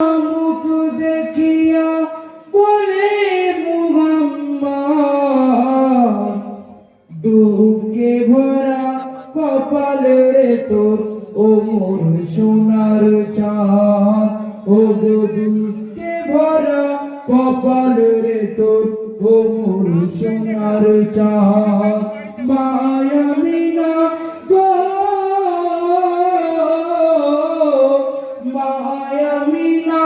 মুখ দেখিয়া বলে মুহাম্মদ, দুঃখে ভরা কপাল রে তোর ও মোর সোনার চাঁদ। ও গো দুঃখে ভরা কপাল রে তোর ও মোর সোনার চাঁদ। মায়া মিনা গো মায়া মিনা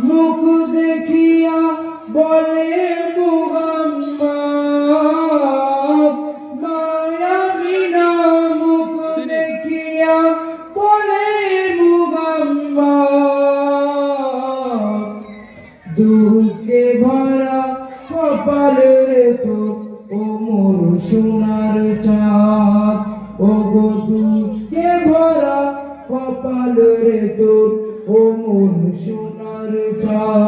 মুখ দেখিয়া বলে মুহাম্মদ, মায়া মিনা মুখ দেখিয়া বলে মুহাম্মদ, দুঃখে ভরা কপাল রে তোর ও মোর সোনার চাঁদ। ও গো দুঃখে ভরা কপাল রে তোর ও মোর সোনার চাঁদ।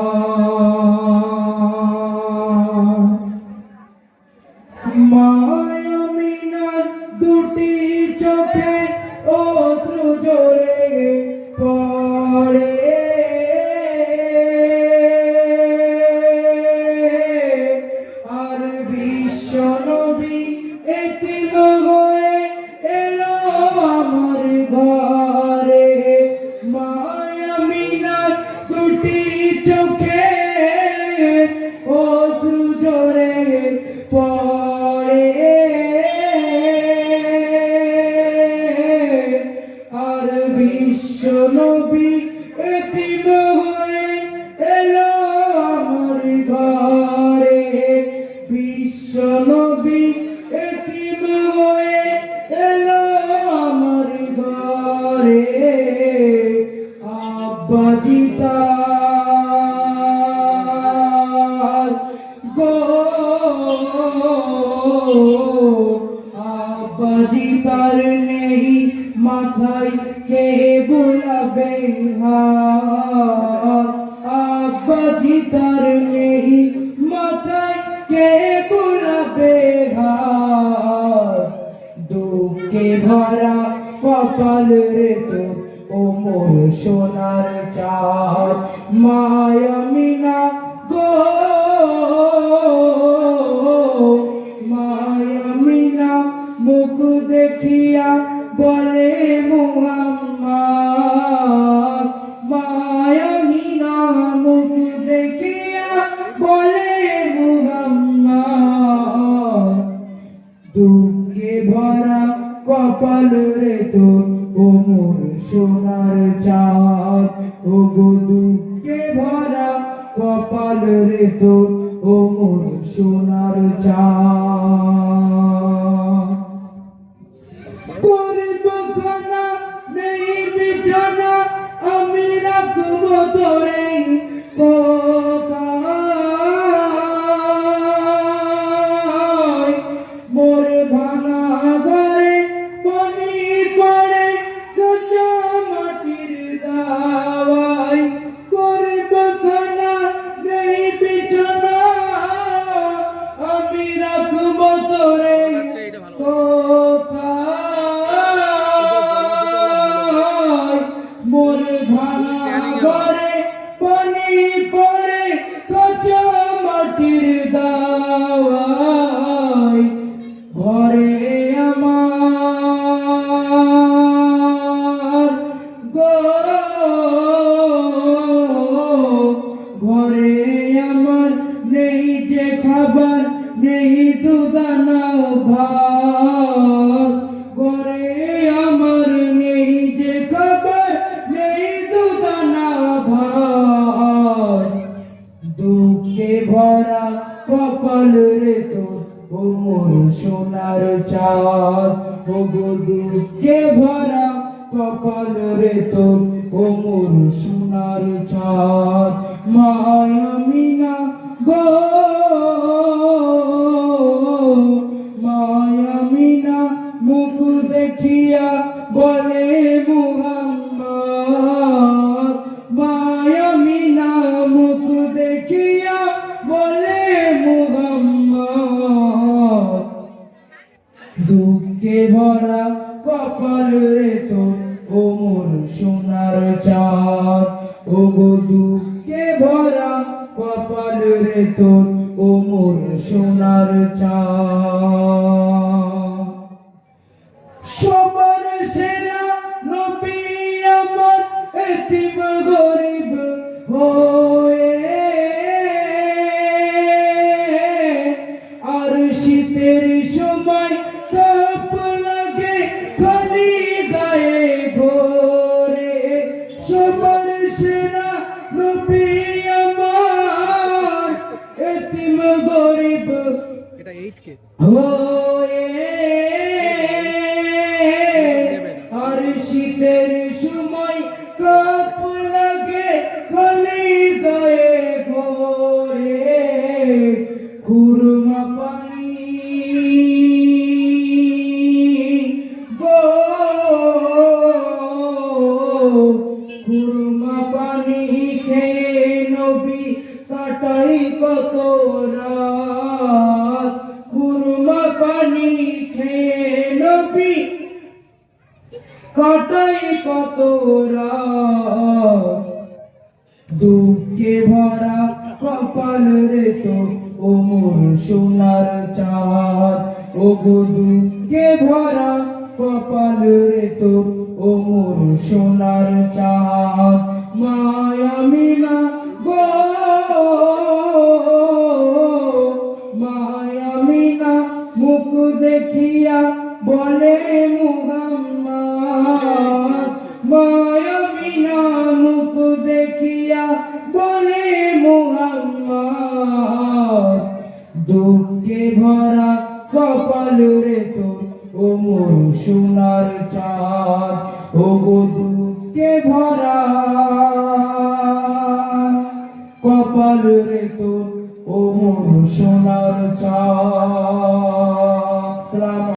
মায়া মিনার দুটি চোখে অশ্রু ঝরে পড়ে, আর বিশ্ব নবী এতিম হয়ে এলো আমার ঘরে। মায়া মিনার দুটি চোখে অশ্রু ঝরে পড়ে, আর বিশ্ব নবী এতিম হয়ে এলো আমার ঘরে। বিশ্ব নবী এতিম হয়ে এলো আমার ঘরে। আব্বাজি তার গো আব্বাজি তার নেই মাথায় কে বুলাবে হাত। আব্বাজি তার নেই মাথায় কে বুলাবে হাত, দুঃখে ভরা কপাল রে তোর ও মোর সোনার চাঁদ। মায়া মিনা গো মায়া মিনা মুখ দেখিয়া বলে মুহাম্মদ, মায়া মিনা মুখ দেখিয়া বলে মুহাম্মদ, দুঃখে ভরা কপাল রে তোর ও মোর সোনার চাঁদ। ও গো দুঃখে ভরা কপাল রে তোর ও মোর সোনার চাঁদ। করব খানা নেই বিছানা আমি রাখব তোরে কোথায়, মোর ভাঙা ঘরে পানি পড়ে কাঁচা মাটির দাওয়ায়। করব খানা নেই বিছানা আমি রাখব তোরে কোথায়, মোর ভাঙা ঘরে পানি পড়ে কাঁচা মাটির দাওয়ায়। ঘরে আমার গো ঘরে আমার নেই যে খাবার নেই দুদানা ভাত। ঘরে আমার নেই যে খাবার নেই দুদানা ভাত, দুঃখে ভরা কপাল রে তোর ও মোর সোনার চাঁদ। ও গো দুঃখে ভরা কপাল রে তোর ও মোর সোনার চাঁদ। মায়া মিনা গো মায়া মিনা মুখ দেখিয়া বলে মুহাম্মদ, মায়া মিনা মুখ দেখিয়া বলে মুহাম্মদ, দুঃখে ভরা কপাল রে তোর ও মোর সোনার চাঁদ। ও গো দুঃখে ভরা কপাল রে তোর ও মোর সোনার চাঁদ সবার সেরা নবী আমার এতিম গরিব হয়ে আর শীতের সময় তাপ লাগে খালি গায়ে ঘোরে সবার সেরা নবী আমার এতিম গরিব হয়ে আর শীতের সময় কাপ লাগে খালি গায়ে ঘোরে খুরমা পানি গো খুরমা পানি খেয়ে নবী কাটাই কত রাত খুরমা পানি খেয়ে নবী কাটাই কত রাত দুঃখে ভরা কপাল রে তো ও মোর সোনার চাঁদ ও গো দুঃখে ভরা কপাল রে তো ও মোর সোনার চাঁদ মায়া মিনা গো মায়া মিনা মুখ দেখিয়া বলে মুহাম্মদ মায়া মিনা মুখ দেখিয়া বলে মুহাম্মদ দুঃখে ভরা কপাল রে তোর ও মোর সোনার চাঁদ ও গো দুঃখে ভরা কপাল রে তোর ও মোর সোনার চাঁদ